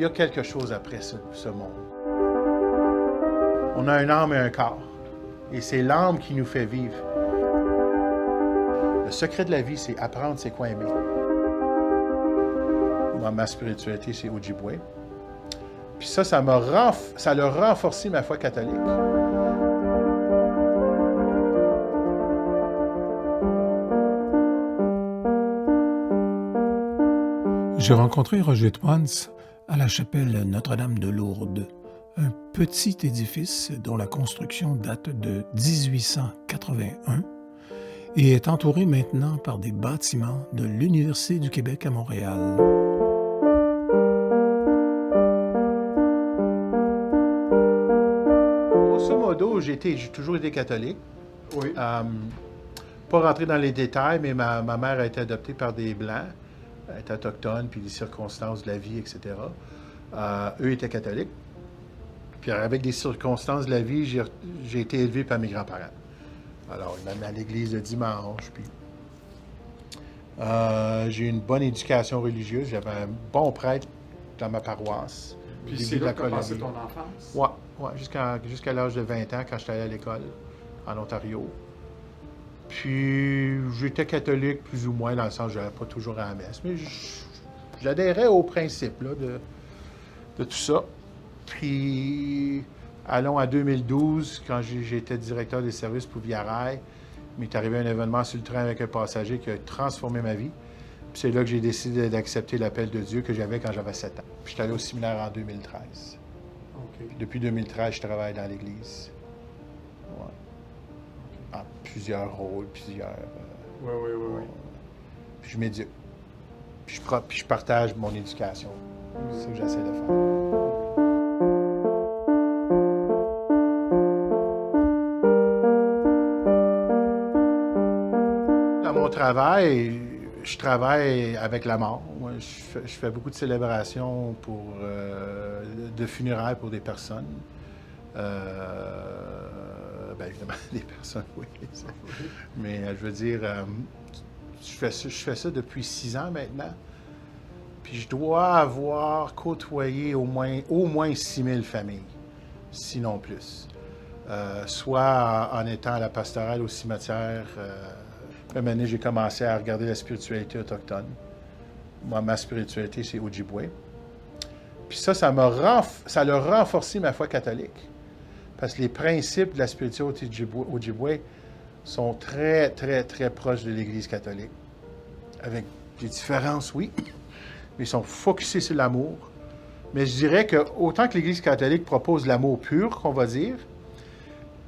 y a quelque chose après ce monde. On a une âme et un corps. Et c'est l'âme qui nous fait vivre. Le secret de la vie, c'est apprendre c'est quoi aimer. Moi, ma spiritualité, c'est Ojibwe. Puis ça a renforcé ma foi catholique. J'ai rencontré Roger Toines à la chapelle Notre-Dame de Lourdes, un petit édifice dont la construction date de 1881 et est entouré maintenant par des bâtiments de l'Université du Québec à Montréal. Grosso modo, j'ai toujours été catholique. Oui. Pas rentrer dans les détails, mais ma mère a été adoptée par des Blancs. Elle était autochtone, puis les circonstances de la vie, etc. Eux étaient catholiques. Puis avec des circonstances de la vie, j'ai été élevé par mes grands-parents. Alors, ils m'amenaient à l'église le dimanche, puis j'ai eu une bonne éducation religieuse. J'avais un bon prêtre dans ma paroisse. Puis c'est là que tu as passé ton enfance? Oui, jusqu'à l'âge de 20 ans, quand j'étais allé à l'école, en Ontario. Puis, j'étais catholique, plus ou moins, dans le sens que je n'allais pas toujours à la messe. Mais j'adhérais au principe là, de tout ça. Puis, allons à 2012, quand j'étais directeur des services pour Via Rail, il m'est arrivé un événement sur le train avec un passager qui a transformé ma vie. Puis c'est là que j'ai décidé d'accepter l'appel de Dieu que j'avais quand j'avais 7 ans. Puis j'étais allé au séminaire en 2013. Okay. Puis depuis 2013, je travaille dans l'Église. Ouais. Okay. En plusieurs rôles, plusieurs... Oui. Puis je m'éduque. Puis je partage mon éducation. C'est ce que j'essaie de faire. Dans mon travail, je travaille avec la mort. Moi, je fais beaucoup de célébrations de funérailles pour des personnes. Évidemment, des personnes, oui. Mais je veux dire, je fais ça depuis 6 ans maintenant. Puis je dois avoir côtoyé au moins 6 000 familles, sinon plus. Soit en étant à la pastorale au cimetière. Une année, j'ai commencé à regarder la spiritualité autochtone. Moi, ma spiritualité, c'est Ojibwe. Puis ça a renforcé ma foi catholique. Parce que les principes de la spiritualité Ojibwe sont très, très, très proches de l'Église catholique. Avec des différences, oui, mais ils sont focusés sur l'amour. Mais je dirais que autant que l'Église catholique propose l'amour pur, qu'on va dire,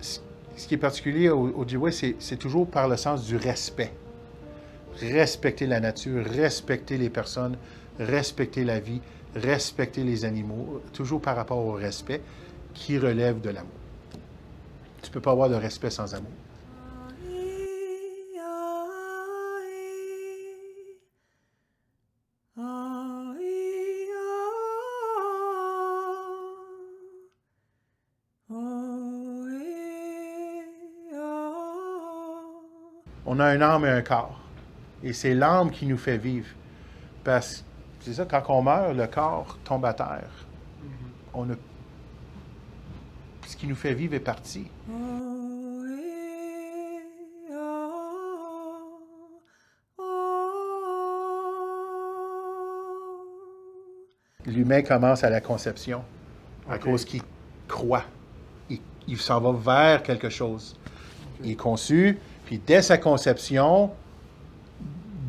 ce qui est particulier au Ojibwe, c'est toujours par le sens du respect. Respecter la nature, respecter les personnes, respecter la vie, respecter les animaux, toujours par rapport au respect qui relève de l'amour. Tu ne peux pas avoir de respect sans amour. On a une âme et un corps. Et c'est l'âme qui nous fait vivre. Parce que c'est ça, quand on meurt, le corps tombe à terre. Ce qui nous fait vivre est parti. L'humain commence à la conception à cause qu'il croit. Il s'en va vers quelque chose. Il est conçu, puis dès sa conception,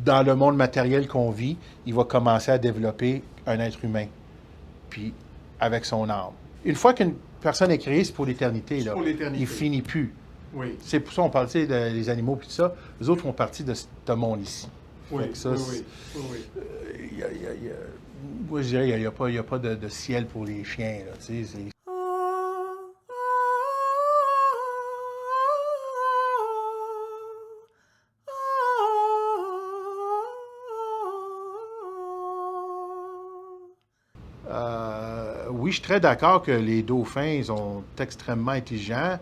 dans le monde matériel qu'on vit, il va commencer à développer un être humain, puis avec son âme. Une fois qu'une personne est créée, c'est pour l'éternité. Là. Il ne finit plus. Oui. C'est pour ça qu'on parle des animaux puis tout ça. Les autres font partie de ce monde ici. Oui. Moi, je dirais qu'il n'y a pas de ciel pour les chiens. Là, tu sais, oui, je suis très d'accord que les dauphins sont extrêmement intelligents,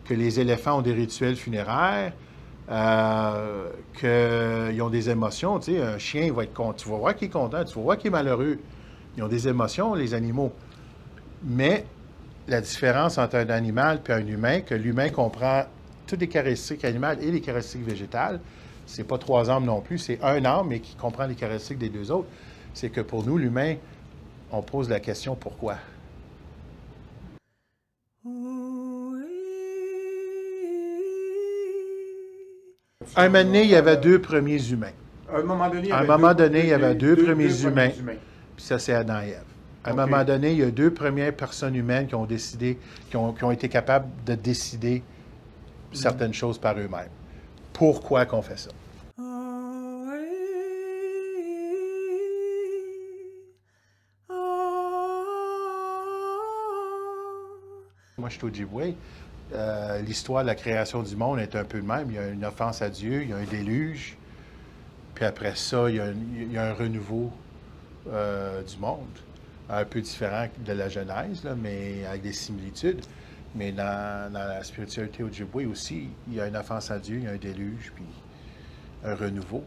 que les éléphants ont des rituels funéraires, qu'ils ont des émotions. Tu sais, un chien, il va être content. Tu vas voir qu'il est content, tu vas voir qu'il est malheureux. Ils ont des émotions, les animaux. Mais la différence entre un animal et un humain, que l'humain comprend toutes les caractéristiques animales et les caractéristiques végétales, c'est pas 3 âmes non plus, c'est un âme, mais qui comprend les caractéristiques des 2 autres. C'est que pour nous, l'humain, on pose la question pourquoi. À un moment donné, il y avait 2 premiers humains. À un moment donné, il y avait deux premiers humains. Puis ça, c'est Adam et Ève. À un OK. moment donné, il y a 2 premières personnes humaines qui ont décidé, qui ont été capables de décider certaines choses par eux-mêmes. Pourquoi qu'on fait ça? Moi, je suis Ojibwe. L'histoire de la création du monde est un peu le même. Il y a une offense à Dieu, il y a un déluge. Puis après ça, il y a un renouveau du monde. Un peu différent de la Genèse, là, mais avec des similitudes. Mais dans la spiritualité Ojibwe aussi, il y a une offense à Dieu, il y a un déluge, puis un renouveau.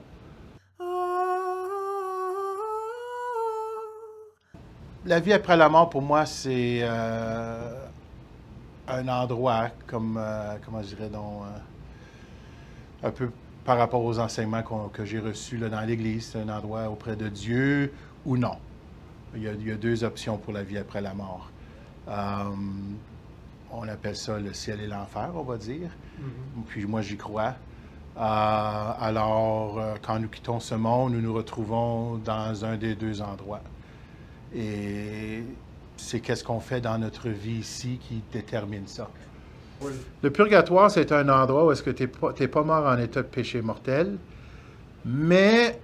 La vie après la mort, pour moi, c'est un endroit, comme, comment je dirais donc, un peu par rapport aux enseignements que j'ai reçus là, dans l'Église, c'est un endroit auprès de Dieu ou non. Il y a 2 options pour la vie après la mort. On appelle ça le ciel et l'enfer, on va dire. Puis moi, j'y crois. Alors, quand nous quittons ce monde, nous nous retrouvons dans un des 2 endroits. Et c'est qu'est-ce qu'on fait dans notre vie ici qui détermine ça. Oui. Le purgatoire, c'est un endroit où est-ce que tu n'es pas mort en état de péché mortel, mais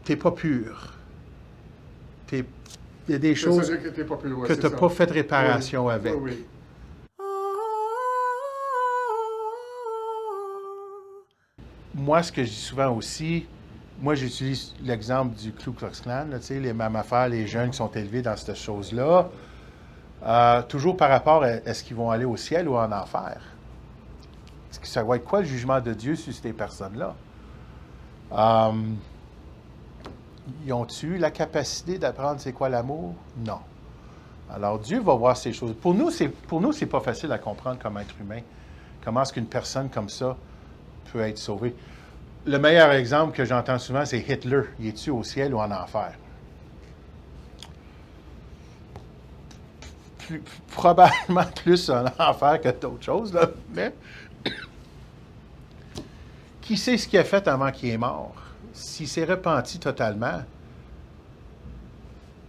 tu n'es pas pur. Il y a des choses C'est-à-dire que t'es pas plus loin, que c'est tu n'as ça. pas fait réparation Oui. avec. Oui, oui. Moi, ce que je dis souvent aussi, moi, j'utilise l'exemple du Ku Klux Klan, là, tu sais, les mêmes affaires, les jeunes qui sont élevés dans cette chose-là. Toujours par rapport à est-ce qu'ils vont aller au ciel ou en enfer? Ça va être quoi le jugement de Dieu sur ces personnes-là? Ils ont-ils eu la capacité d'apprendre c'est quoi l'amour? Non. Alors Dieu va voir ces choses. Pour nous, c'est pas facile à comprendre comme être humain. Comment est-ce qu'une personne comme ça peut être sauvée? Le meilleur exemple que j'entends souvent, c'est Hitler. Il est-tu au ciel ou en enfer? Probablement plus en enfer que d'autres choses, là. Mais qui sait ce qu'il a fait avant qu'il est mort? S'il s'est repenti totalement,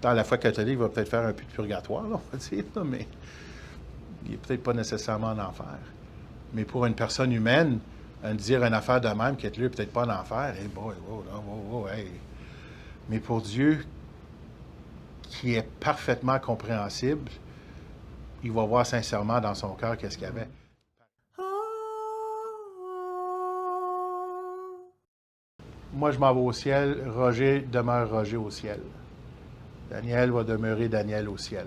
dans la foi catholique, il va peut-être faire un peu de purgatoire, là, on va dire, là, mais il n'est peut-être pas nécessairement en enfer. Mais pour une personne humaine, dire une affaire de même, qu'être là, peut-être pas en enfer, hey boy, hey. Mais pour Dieu, qui est parfaitement compréhensible, il va voir sincèrement dans son cœur qu'est-ce qu'il y avait. Moi, je m'en vais au ciel. Roger demeure Roger au ciel. Daniel va demeurer Daniel au ciel.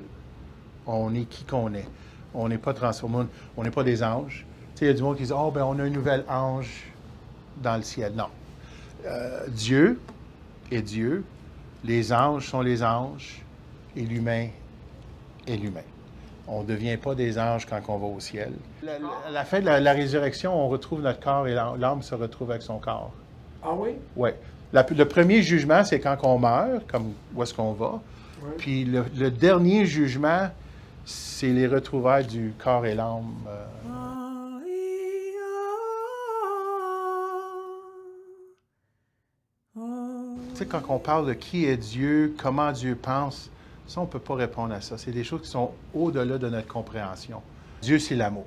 On est qui qu'on est. On n'est pas transformé. On n'est pas des anges. Tu sais, il y a du monde qui dit « Oh, ben on a un nouvel ange dans le ciel. » Non. Dieu est Dieu. Les anges sont les anges. Et l'humain est l'humain. On ne devient pas des anges quand on va au ciel. À la fin de la résurrection, on retrouve notre corps et l'âme se retrouve avec son corps. Ah oui? Oui. Le premier jugement, c'est quand on meurt, comme où est-ce qu'on va. Oui. Puis le dernier jugement, c'est les retrouvailles du corps et l'âme. Tu sais, quand on parle de qui est Dieu, comment Dieu pense, ça, on ne peut pas répondre à ça. C'est des choses qui sont au-delà de notre compréhension. Dieu, c'est l'amour.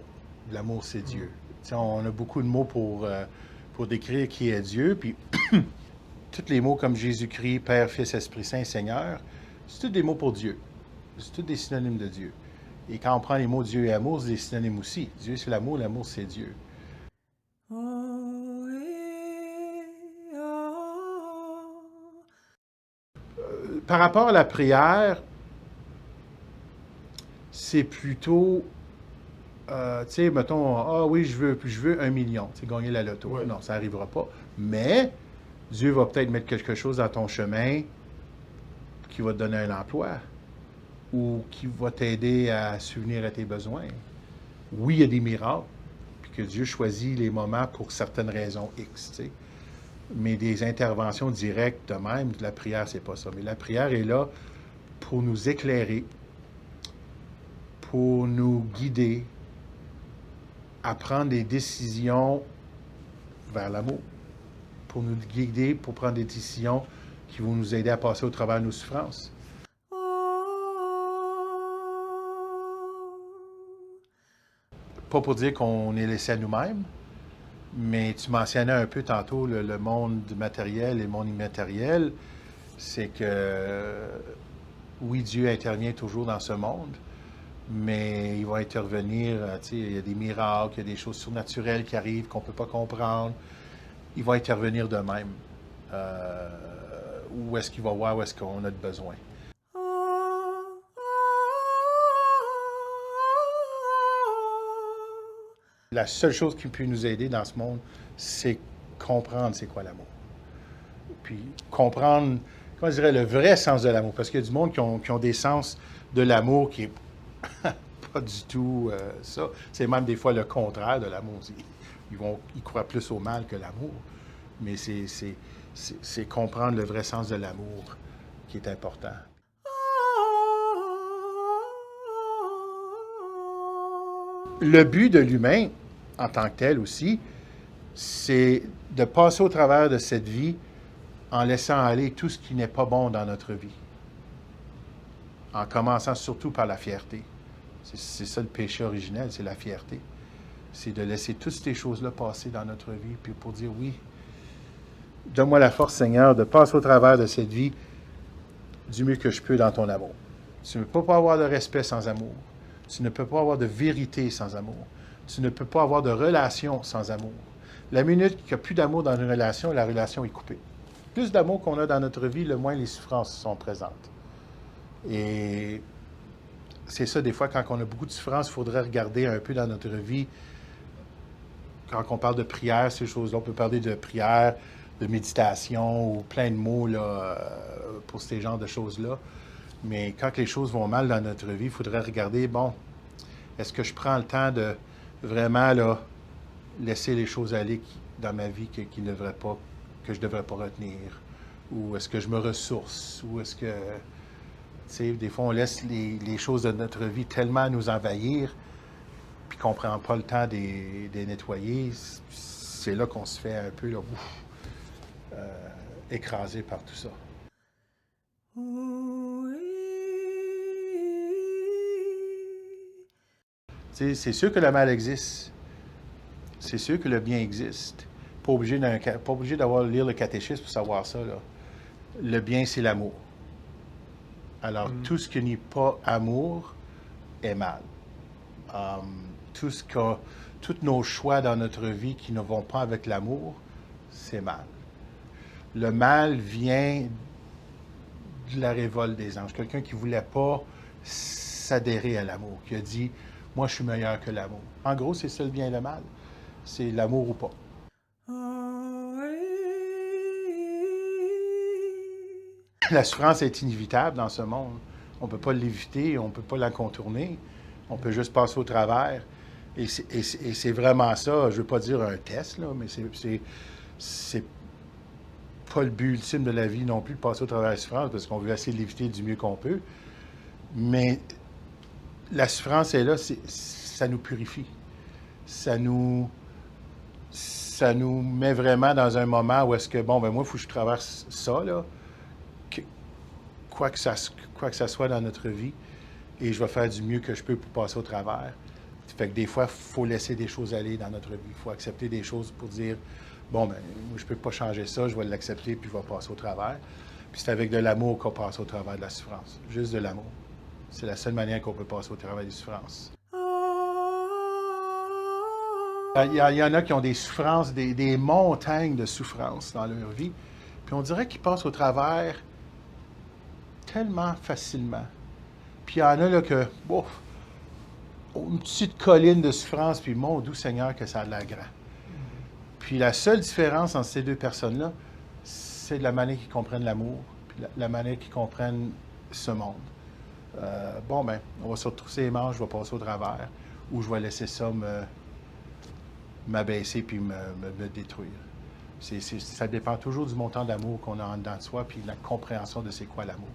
L'amour, c'est Dieu. Tu sais, on a beaucoup de mots pour décrire qui est Dieu, puis tous les mots comme Jésus-Christ, Père, Fils, Esprit Saint, Seigneur, c'est tous des mots pour Dieu. C'est tous des synonymes de Dieu. Et quand on prend les mots Dieu et amour, c'est des synonymes aussi. Dieu, c'est l'amour c'est Dieu. Par rapport à la prière, c'est plutôt, tu sais, mettons, ah oui, je veux 1 million, tu sais, gagner la loto. Ouais. Non, ça n'arrivera pas. Mais Dieu va peut-être mettre quelque chose dans ton chemin qui va te donner un emploi ou qui va t'aider à subvenir à tes besoins. Oui, il y a des miracles, puis que Dieu choisit les moments pour certaines raisons X, tu sais. Mais des interventions directes de même, la prière, c'est pas ça. Mais la prière est là pour nous éclairer, pour nous guider à prendre des décisions vers l'amour, pour nous guider, pour prendre des décisions qui vont nous aider à passer au travers de nos souffrances. Pas pour dire qu'on est laissé à nous-mêmes, mais tu mentionnais un peu tantôt le monde matériel et le monde immatériel. C'est que, oui, Dieu intervient toujours dans ce monde, mais il va intervenir, tu sais, il y a des miracles, il y a des choses surnaturelles qui arrivent qu'on ne peut pas comprendre. Il va intervenir de même. Où est-ce qu'il va voir, où est-ce qu'on a de besoin. La seule chose qui peut nous aider dans ce monde, c'est comprendre c'est quoi l'amour. Puis comprendre, comment je dirais, le vrai sens de l'amour. Parce qu'il y a du monde qui ont des sens de l'amour qui est pas du tout ça. C'est même des fois le contraire de l'amour. Ils croient plus au mal que l'amour. Mais c'est comprendre le vrai sens de l'amour qui est important. Le but de l'humain, en tant que tel aussi, c'est de passer au travers de cette vie en laissant aller tout ce qui n'est pas bon dans notre vie. En commençant surtout par la fierté. C'est ça le péché originel, c'est la fierté. C'est de laisser toutes ces choses-là passer dans notre vie, puis pour dire oui, donne-moi la force, Seigneur, de passer au travers de cette vie du mieux que je peux dans ton amour. Tu ne peux pas avoir de respect sans amour. Tu ne peux pas avoir de vérité sans amour. Tu ne peux pas avoir de relation sans amour. La minute qu'il n'y a plus d'amour dans une relation, la relation est coupée. Plus d'amour qu'on a dans notre vie, le moins les souffrances sont présentes. Et c'est ça, des fois, quand on a beaucoup de souffrances, il faudrait regarder un peu dans notre vie. Quand on parle de prière, ces choses-là, on peut parler de prière, de méditation ou plein de mots là, pour ces genres de choses-là. Mais quand les choses vont mal dans notre vie, il faudrait regarder, bon, est-ce que je prends le temps de vraiment là, laisser les choses aller dans ma vie que je ne devrais pas retenir? Ou est-ce que je me ressource? Ou est-ce que, tu sais, des fois, on laisse les choses de notre vie tellement nous envahir, puis qu'on ne prend pas le temps de les nettoyer. C'est là qu'on se fait un peu là, écrasé par tout ça. C'est sûr que le mal existe. C'est sûr que le bien existe. Pas obligé d'avoir lire le catéchisme pour savoir ça, là. Le bien, c'est l'amour. Alors, tout ce qui n'est pas amour est mal. Tous nos choix dans notre vie qui ne vont pas avec l'amour, c'est mal. Le mal vient de la révolte des anges. Quelqu'un qui ne voulait pas s'adhérer à l'amour, qui a dit « Moi, je suis meilleur que l'amour ». En gros, c'est ça le bien et le mal. C'est l'amour ou pas. La souffrance est inévitable dans ce monde. On ne peut pas l'éviter, on ne peut pas la contourner. On peut juste passer au travers. Et c'est vraiment ça. Je ne veux pas dire un test, là, mais c'est pas le but ultime de la vie non plus de passer au travers de la souffrance, parce qu'on veut essayer de l'éviter du mieux qu'on peut. Mais la souffrance est là, ça nous purifie. Ça nous met vraiment dans un moment où est-ce que, bon, ben moi, il faut que je traverse ça, là, quoi que ça soit dans notre vie, et je vais faire du mieux que je peux pour passer au travers. Fait que des fois, il faut laisser des choses aller dans notre vie. Il faut accepter des choses pour dire, bon, ben moi, je ne peux pas changer ça, je vais l'accepter, puis je vais passer au travers. Puis c'est avec de l'amour qu'on passe au travers de la souffrance. Juste de l'amour. C'est la seule manière qu'on peut passer au travers des souffrances. Il y en a qui ont des souffrances, des montagnes de souffrances dans leur vie. Puis on dirait qu'ils passent au travers tellement facilement. Puis il y en a là que, bon, une petite colline de souffrance, puis mon doux Seigneur que ça a de l'air grand. Puis la seule différence entre ces deux personnes-là, c'est de la manière qu'ils comprennent l'amour, puis la manière qu'ils comprennent ce monde. Bon, ben, on va se retrousser les manches, je vais passer au travers, ou je vais laisser ça m'abaisser puis me détruire. Ça dépend toujours du montant d'amour qu'on a en dedans de soi, puis la compréhension de c'est quoi l'amour.